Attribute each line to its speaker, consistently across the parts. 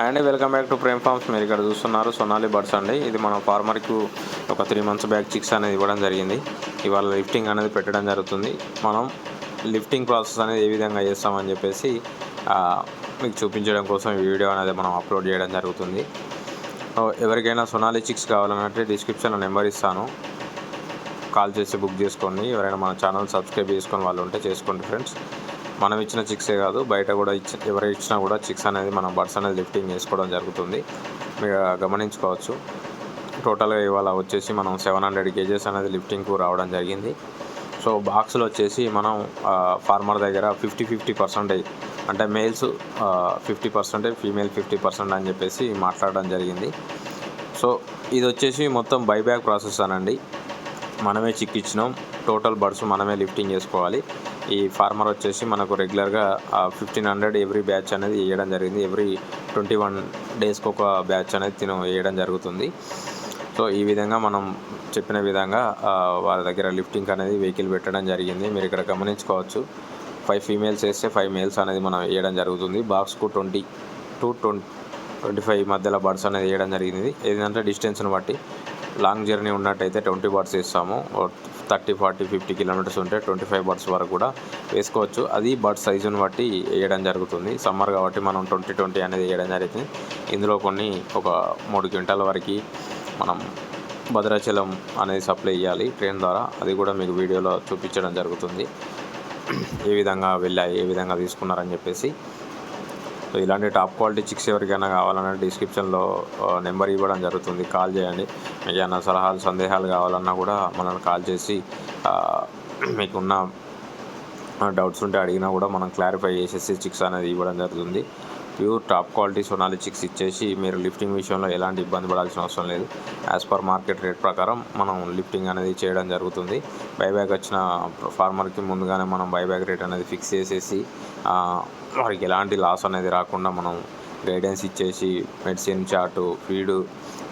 Speaker 1: And welcome back to Prem farms. మీరు ఇక్కడ చూస్తున్నారు సొనాలి బర్డ్స్ అండి. ఇది మన ఫార్మర్కు ఒక 3 months బ్యాక్ చిక్స్ అనేది ఇవ్వడం జరిగింది. ఇవాళ లిఫ్టింగ్ అనేది పెట్టడం జరుగుతుంది. మనం లిఫ్టింగ్ ప్రాసెస్ అనేది ఏ విధంగా చేస్తామని చెప్పేసి మీకు చూపించడం కోసం ఈ వీడియో అనేది మనం అప్లోడ్ చేయడం జరుగుతుంది. ఎవరికైనా సొనాలి చిక్స్ కావాలంటే డిస్క్రిప్షన్లో నెంబర్ ఇస్తాను, కాల్ చేసి బుక్ చేసుకోండి. ఎవరైనా మన ఛానల్ సబ్స్క్రైబ్ చేసుకొని వాళ్ళు ఉంటే చేసుకోండి ఫ్రెండ్స్. మనం ఇచ్చిన చిక్సే కాదు, బయట కూడా ఎవరు ఇచ్చినా కూడా చిక్స్ అనేది మనం బర్డ్స్ అనేది లిఫ్టింగ్ చేసుకోవడం జరుగుతుంది. మీరు గమనించుకోవచ్చు. టోటల్గా ఇవాళ వచ్చేసి మనం 700 kgs అనేది లిఫ్టింగ్కు రావడం జరిగింది. సో బాక్స్లో వచ్చేసి మనం ఫార్మర్ దగ్గర 50-50% అంటే మేల్స్ 50%, ఫీమేల్ 50% అని చెప్పేసి మాట్లాడడం జరిగింది. సో ఇది వచ్చేసి మొత్తం బైబ్యాక్ ప్రాసెస్ అనండి. మనమే చిక్ ఇచ్చినాం, టోటల్ బర్డ్స్ మనమే లిఫ్టింగ్ చేసుకోవాలి. ఈ ఫార్మర్ వచ్చేసి మనకు రెగ్యులర్గా 1500 ఎవ్రీ బ్యాచ్ అనేది వేయడం జరిగింది. ఎవ్రీ 21 daysకి ఒక బ్యాచ్ అనేది వేయడం జరుగుతుంది. సో ఈ విధంగా మనం చెప్పిన విధంగా వారి దగ్గర లిఫ్టింగ్ అనేది వెహికల్ పెట్టడం జరిగింది. మీరు ఇక్కడ గమనించుకోవచ్చు. 5 females వేస్తే 5 males అనేది మనం వేయడం జరుగుతుంది. బాక్స్కు 20 to 25 మధ్యలో బర్డ్స్ అనేది వేయడం జరిగింది. ఏదంటే డిస్టెన్స్ని బట్టి లాంగ్ జర్నీ ఉన్నట్టయితే 20 బర్డ్స్ వేస్తాము. 30, 40, 50 kilometers ఉంటే 25 బర్డ్స్ వరకు కూడా వేసుకోవచ్చు. అది బర్డ్ సైజుని బట్టి వేయడం జరుగుతుంది. సమ్మర్ కాబట్టి మనం 20-20 అనేది వేయడం జరుగుతుంది. ఇందులో కొన్ని ఒక 3 క్వింటాల వరకు మనం భద్రాచలం అనేది సప్లై చేయాలి ట్రైన్ ద్వారా. అది కూడా మీకు వీడియోలో చూపించడం జరుగుతుంది, ఏ విధంగా వెళ్ళాయి, ఏ విధంగా తీసుకున్నారని చెప్పేసి. సో ఇలాంటి టాప్ క్వాలిటీ చిక్స్ ఎవరికైనా కావాలన్నా డిస్క్రిప్షన్లో నెంబర్ ఇవ్వడం జరుగుతుంది, కాల్ చేయండి. మీకు ఏమైనా సలహాలు సందేహాలు కావాలన్నా కూడా మనల్ని కాల్ చేసి మీకున్న డౌట్స్ ఉంటే అడిగినా కూడా మనం క్లారిఫై చేసేసి చిక్స్ అనేది ఇవ్వడం జరుగుతుంది. Pure top quality Sonali chicks ఇచ్చేసి మీరు లిఫ్టింగ్ విషయంలో ఎలాంటి ఇబ్బంది పడాల్సిన అవసరం లేదు. యాజ్ పర్ మార్కెట్ రేట్ ప్రకారం మనం లిఫ్టింగ్ అనేది చేయడం జరుగుతుంది. బైబ్యాక్ వచ్చిన ఫార్మర్కి ముందుగానే మనం బైబ్యాక్ రేట్ అనేది ఫిక్స్ చేసేసి వారికి ఎలాంటి లాస్ అనేది రాకుండా మనం గైడెన్స్ ఇచ్చేసి మెడిసిన్, చార్టు, ఫీడు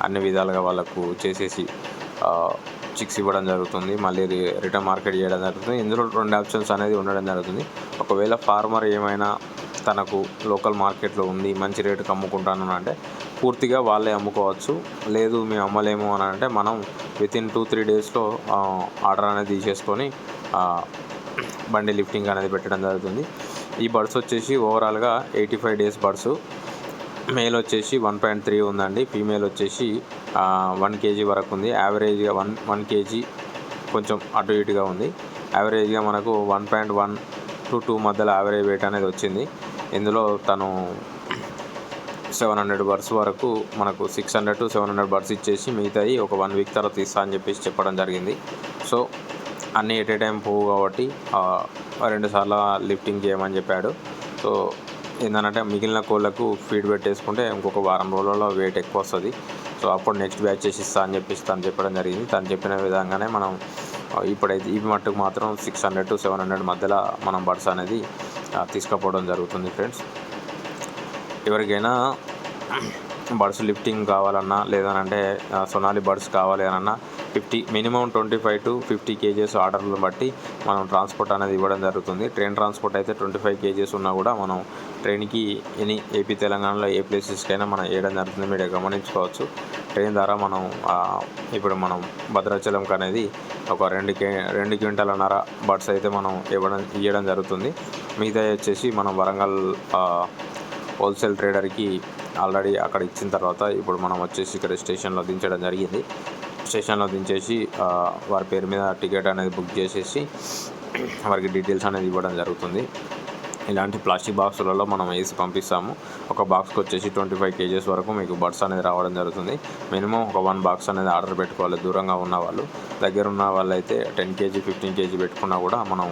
Speaker 1: అన్ని విధాలుగా వాళ్ళకు చేసేసి చిక్స్ ఇవ్వడం జరుగుతుంది. మళ్ళీ రిటర్న్ మార్కెట్ చేయడం జరుగుతుంది. ఇందులో 2 ఆప్షన్స్ అనేది ఉండడం జరుగుతుంది. ఒకవేళ ఫార్మర్ ఏమైనా తనకు లోకల్ మార్కెట్లో ఉంది, మంచి రేటుకి అమ్ముకుంటాను అంటే పూర్తిగా వాళ్ళే అమ్ముకోవచ్చు. లేదు మేము అమ్మలేము అని అంటే మనం వితిన్ 2-3 daysలో ఆర్డర్ అనేది తీసేసుకొని బండి లిఫ్టింగ్ అనేది పెట్టడం జరుగుతుంది. ఈ బర్డ్స్ వచ్చేసి ఓవరాల్గా 85 days బర్డ్స్. మేల్ వచ్చేసి 1.3 ఉందండి. ఫీమేల్ వచ్చేసి 1 kg వరకు ఉంది. యావరేజ్గా 1 kg కొంచెం అటు ఇటుగా ఉంది. యావరేజ్గా మనకు 1.1 to 2 మధ్యలో యావరేజ్ వెయిట్ అనేది వచ్చింది. ఇందులో తను 700 బర్డ్స్ వరకు మనకు 600 to 700 బర్డ్స్ ఇచ్చేసి మిగతాయి ఒక 1 week తర్వాత ఇస్తా అని చెప్పేసి చెప్పడం జరిగింది. సో అన్నీ ఎట్ ఏ టైం పోవు కాబట్టి 2 సార్లు లిఫ్టింగ్ చేయమని చెప్పాడు. సో ఏంటంటే మిగిలిన కోళ్ళకు ఫీడ్ పెట్టేసుకుంటే ఇంకొక వారం రోజులలో వెయిట్ ఎక్కువ వస్తుంది. సో అప్పుడు నెక్స్ట్ బ్యాచ్ చేసి ఇస్తా అని చెప్పేసి తను చెప్పడం జరిగింది. తను చెప్పిన విధంగానే మనం ఇప్పుడైతే ఈ మట్టుకు మాత్రం 600 to 700 మధ్యలో మనం బర్డ్స్ అనేది తీసుకుపోవడం జరుగుతుంది ఫ్రెండ్స్. ఎవరికైనా బర్డ్స్ లిఫ్టింగ్ కావాలన్నా లేదనంటే సొనాలి బర్డ్స్ కావాలి అనన్నా మినిమం 25 to 50 kgs ఆర్డర్లను బట్టి మనం ట్రాన్స్పోర్ట్ అనేది ఇవ్వడం జరుగుతుంది. ట్రైన్ ట్రాన్స్పోర్ట్ అయితే 25 kgs ఉన్నా కూడా మనం ట్రైన్కి ఏపీ తెలంగాణలో ఏ ప్లేసెస్కైనా మనం వేయడం జరుగుతుంది. మీరు గమనించుకోవచ్చు. ట్రైన్ ద్వారా మనం ఇప్పుడు మనం భద్రాచలంకి అనేది ఒక 2 క్వింటాలన్నర బర్డ్స్ అయితే మనం ఇవ్వడం జరుగుతుంది. మిగతా వచ్చేసి మనం వరంగల్ హోల్సేల్ ట్రేడర్కి ఆల్రెడీ అక్కడ ఇచ్చిన తర్వాత ఇప్పుడు మనం వచ్చేసి ఇక్కడ స్టేషన్లో దించడం జరిగింది. స్టేషన్లో దించేసి వారి పేరు మీద టికెట్ అనేది బుక్ చేసేసి వారికి డీటెయిల్స్ అనేది ఇవ్వడం జరుగుతుంది. ఇలాంటి ప్లాస్టిక్ బాక్సులలో మనం వేసి పంపిస్తాము. ఒక బాక్స్కి వచ్చేసి 25 kgs వరకు మీకు బర్డ్స్ అనేది రావడం జరుగుతుంది. మినిమం ఒక 1 బాక్స్ అనేది ఆర్డర్ పెట్టుకోవాలి. దూరంగా ఉన్న వాళ్ళు, దగ్గర ఉన్న వాళ్ళు అయితే 10 kg 15 kg పెట్టుకున్నా కూడా మనం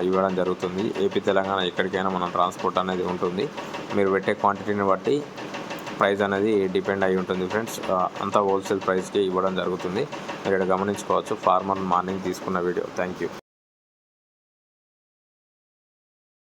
Speaker 1: ఇవ్వడం జరుగుతుంది. ఏపీ తెలంగాణ ఎక్కడికైనా మనం ట్రాన్స్పోర్ట్ అనేది ఉంటుంది. మీరు పెట్టే క్వాంటిటీని బట్టి ప్రైస్ అనేది డిపెండ్ అయి ఉంటుంది ఫ్రెండ్స్. అంతా హోల్సేల్ ప్రైస్కి ఇవ్వడం జరుగుతుంది. మీరు ఇక్కడ గమనించుకోవచ్చు. ఫార్మర్ మార్నింగ్ తీసుకున్న వీడియో. Thank you.